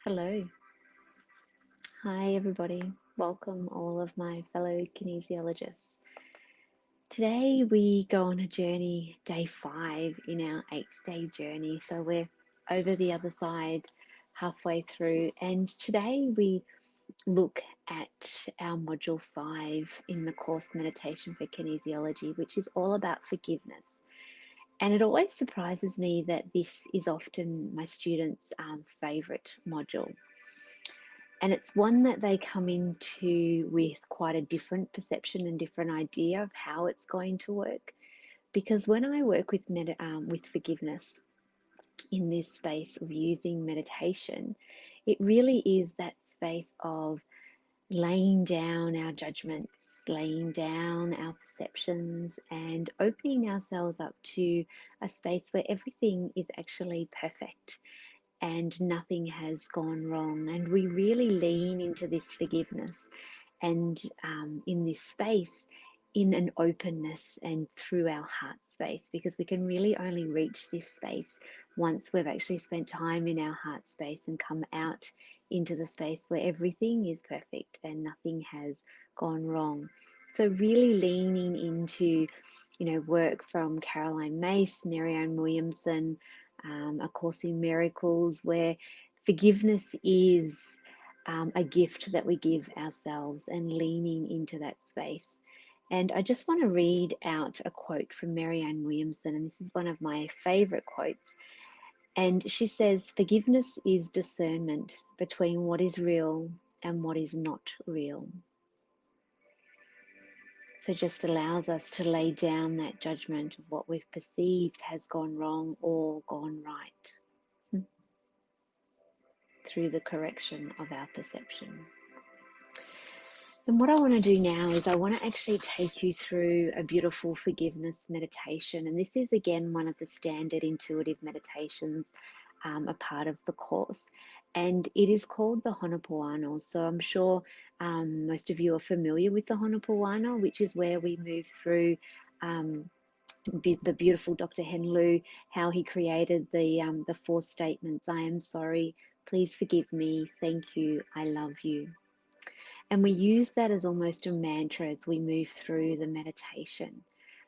Hello. Hi, everybody. Welcome, all of my fellow kinesiologists. Today, we go on a journey, day 5 in our 8-day journey. So, we're over the other side, halfway through. And today, we look at our module 5 in the course Meditation for Kinesiology, which is all about forgiveness. And it always surprises me that this is often my students' favorite module. And it's one that they come into with quite a different perception and different idea of how it's going to work. Because when I work with forgiveness in this space of using meditation, it really is that space of laying down our judgments, laying down our perceptions, and opening ourselves up to a space where everything is actually perfect and nothing has gone wrong. And we really lean into this forgiveness and in this space in an openness and through our heart space, because we can really only reach this space once we've actually spent time in our heart space and come out into the space where everything is perfect and nothing has gone wrong. So really leaning into, work from Caroline Myss, Marianne Williamson, A Course in Miracles, where forgiveness is a gift that we give ourselves, and leaning into that space. And I just want to read out a quote from Marianne Williamson, and this is one of my favorite quotes. And she says, "Forgiveness is discernment between what is real and what is not real." So just allows us to lay down that judgment of what we've perceived has gone wrong or gone right through the correction of our perception. And what I want to do now is I want to actually take you through a beautiful forgiveness meditation. And this is again one of the standard intuitive meditations, a part of the course. And it is called the Honopoano. So I'm sure most of you are familiar with the Honopoano, which is where we move through the beautiful Dr. Henlu, how he created the 4 statements: I am sorry, please forgive me, thank you, I love you. And we use that as almost a mantra as we move through the meditation.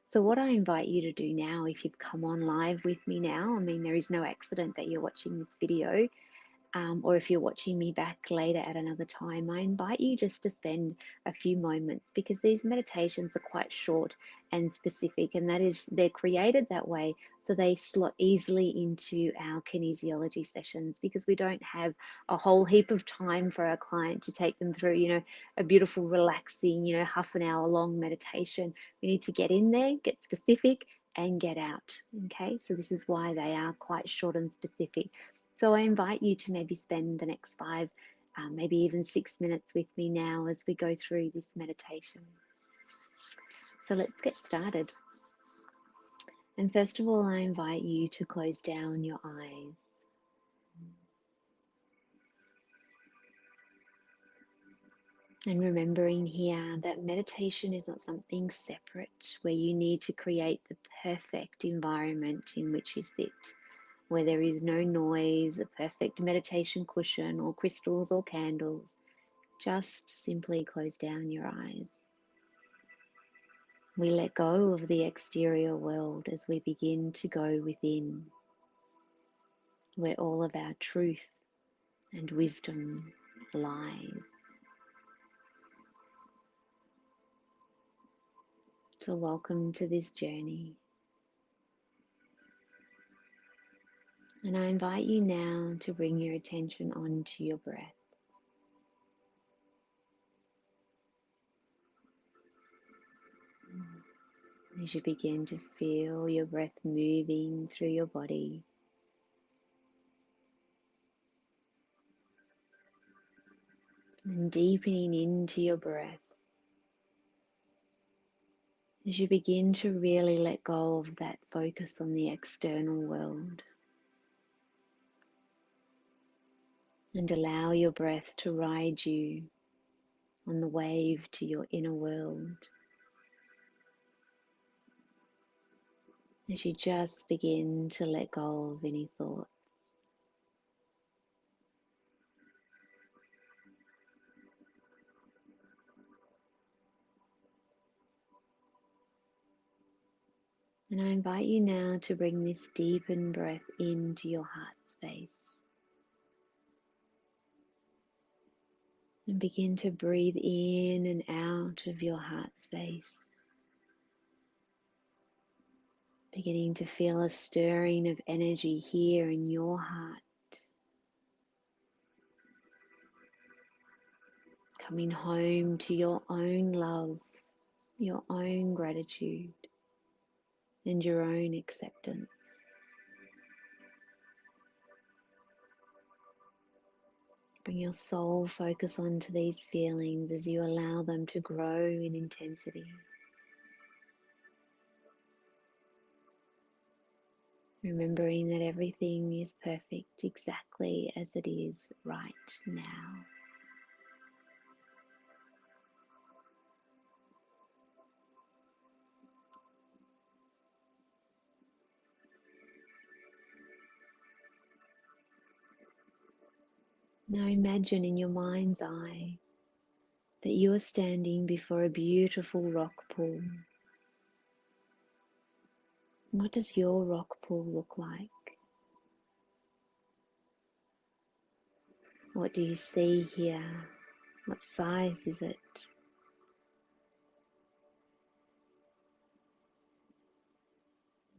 So, what I invite you to do now, if you've come on live with me now, I mean, there is no accident that you're watching this video, or if you're watching me back later at another time, I invite you just to spend a few moments, because these meditations are quite short and specific, and that is, they're created that way so they slot easily into our kinesiology sessions, because we don't have a whole heap of time for our client to take them through, a beautiful, relaxing, half an hour long meditation. We need to get in there, get specific, and get out. Okay, so this is why they are quite short and specific. So I invite you to maybe spend the next 5, maybe even 6 minutes with me now as we go through this meditation. So let's get started. And first of all, I invite you to close down your eyes. And remembering here that meditation is not something separate where you need to create the perfect environment in which you sit, where there is no noise, a perfect meditation cushion, or crystals or candles. Just simply close down your eyes. We let go of the exterior world as we begin to go within, where all of our truth and wisdom lies. So, welcome to this journey. And I invite you now to bring your attention onto your breath. As you begin to feel your breath moving through your body, and deepening into your breath, as you begin to really let go of that focus on the external world, and allow your breath to ride you on the wave to your inner world, as you just begin to let go of any thoughts. And I invite you now to bring this deepened breath into your heart space. And begin to breathe in and out of your heart space. Beginning to feel a stirring of energy here in your heart. Coming home to your own love, your own gratitude, and your own acceptance. Bring your soul focus onto these feelings as you allow them to grow in intensity. Remembering that everything is perfect exactly as it is right now. Now imagine in your mind's eye that you are standing before a beautiful rock pool. What does your rock pool look like? What do you see here? What size is it?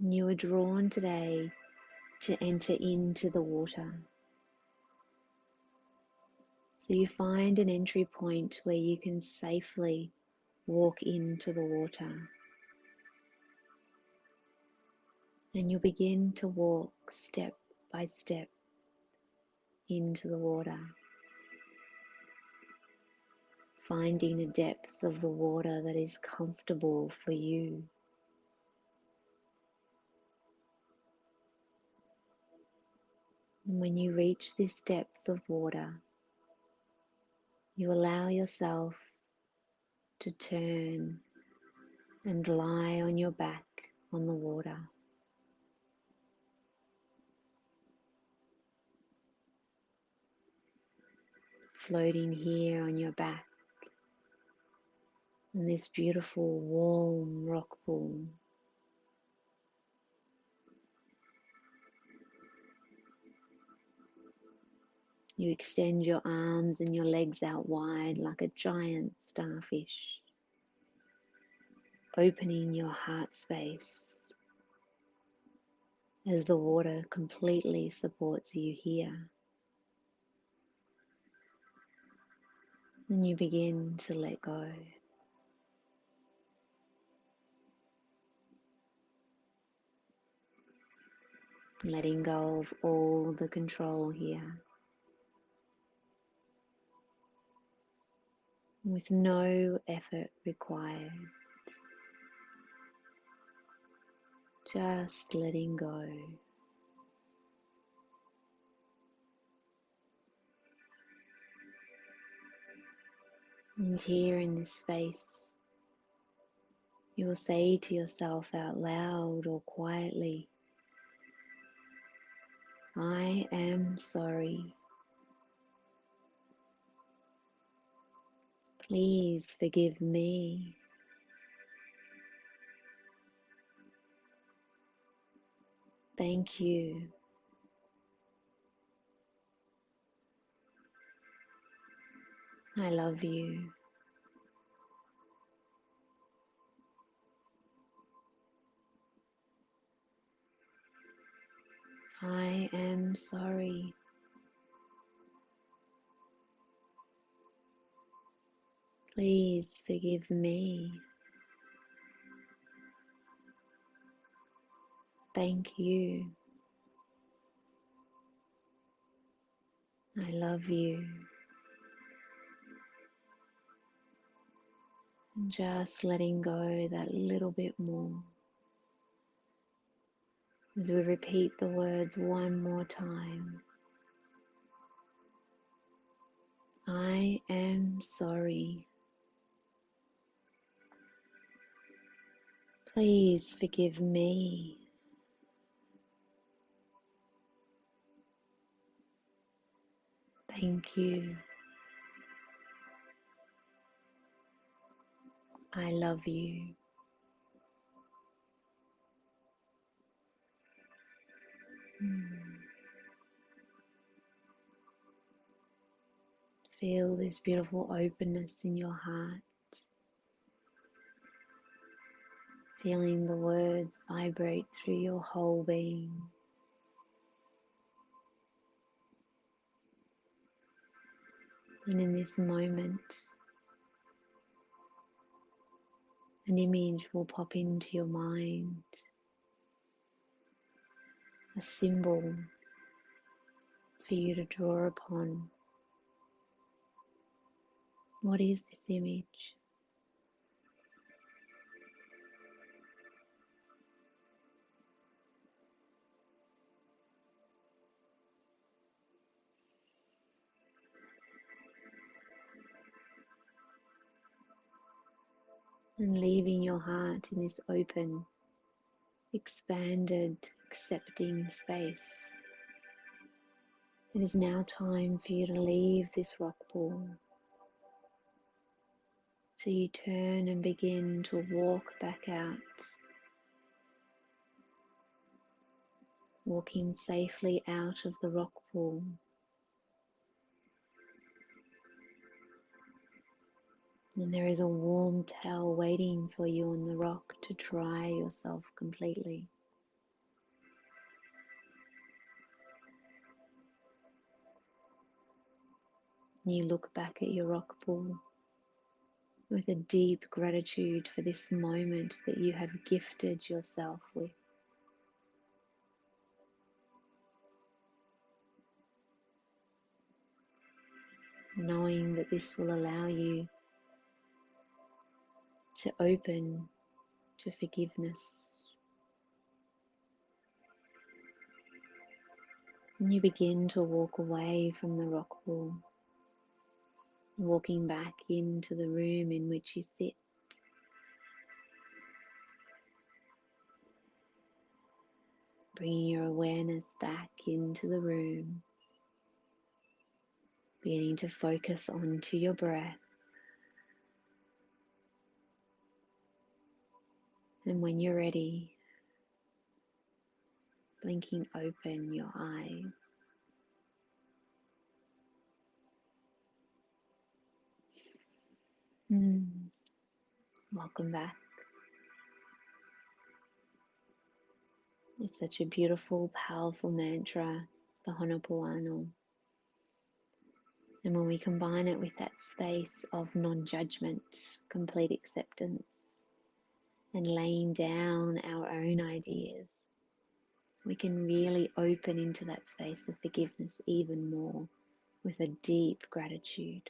And you are drawn today to enter into the water. So you find an entry point where you can safely walk into the water. And you'll begin to walk step by step into the water, finding a depth of the water that is comfortable for you. And when you reach this depth of water, you allow yourself to turn and lie on your back on the water. Floating here on your back in this beautiful warm rock pool. You extend your arms and your legs out wide like a giant starfish, opening your heart space as the water completely supports you here. And you begin to let go. Letting go of all the control here, with no effort required. Just letting go. And here in this space, you will say to yourself out loud or quietly, I am sorry. Please forgive me. Thank you. I love you. I am sorry. Please forgive me. Thank you. I love you. And just letting go that little bit more as we repeat the words one more time. I am sorry. Please forgive me. Thank you. I love you. Feel this beautiful openness in your heart, feeling the words vibrate through your whole being. And in this moment, an image will pop into your mind, a symbol for you to draw upon. What is this image? And leaving your heart in this open, expanded, accepting space. It is now time for you to leave this rock pool. So you turn and begin to walk back out, walking safely out of the rock pool. And there is a warm towel waiting for you on the rock to dry yourself completely. You look back at your rock pool with a deep gratitude for this moment that you have gifted yourself with. Knowing that this will allow you to open to forgiveness. And you begin to walk away from the rock pool, walking back into the room in which you sit. Bringing your awareness back into the room, beginning to focus onto your breath. And when you're ready, blinking open your eyes. Welcome back. It's such a beautiful, powerful mantra, the Honoponopono. And when we combine it with that space of non-judgment, complete acceptance, and laying down our own ideas, we can really open into that space of forgiveness even more with a deep gratitude.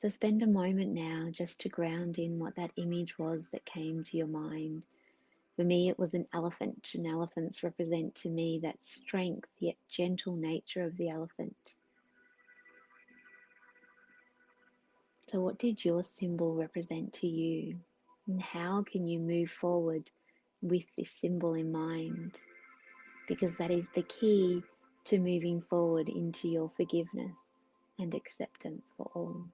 So spend a moment now just to ground in what that image was that came to your mind. For me, it was an elephant, and elephants represent to me that strength yet gentle nature of the elephant. So what did your symbol represent to you? And how can you move forward with this symbol in mind? Because that is the key to moving forward into your forgiveness and acceptance for all.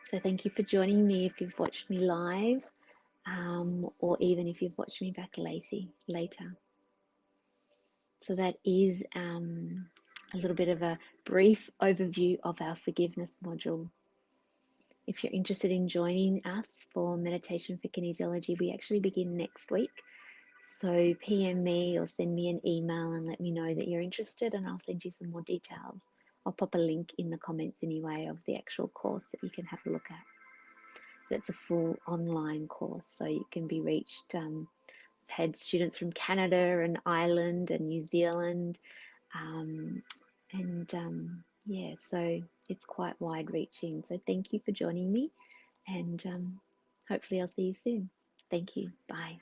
So thank you for joining me if you've watched me live, or even if you've watched me back later. So that is a little bit of a brief overview of our forgiveness module. If you're interested in joining us for Meditation for Kinesiology, we actually begin next week. So PM me or send me an email and let me know that you're interested, and I'll send you some more details. I'll pop a link in the comments anyway of the actual course that you can have a look at. But it's a full online course, so you can be reached. I've had students from Canada and Ireland and New Zealand, yeah, so it's quite wide reaching. So thank you for joining me, and hopefully I'll see you soon. Thank you. Bye.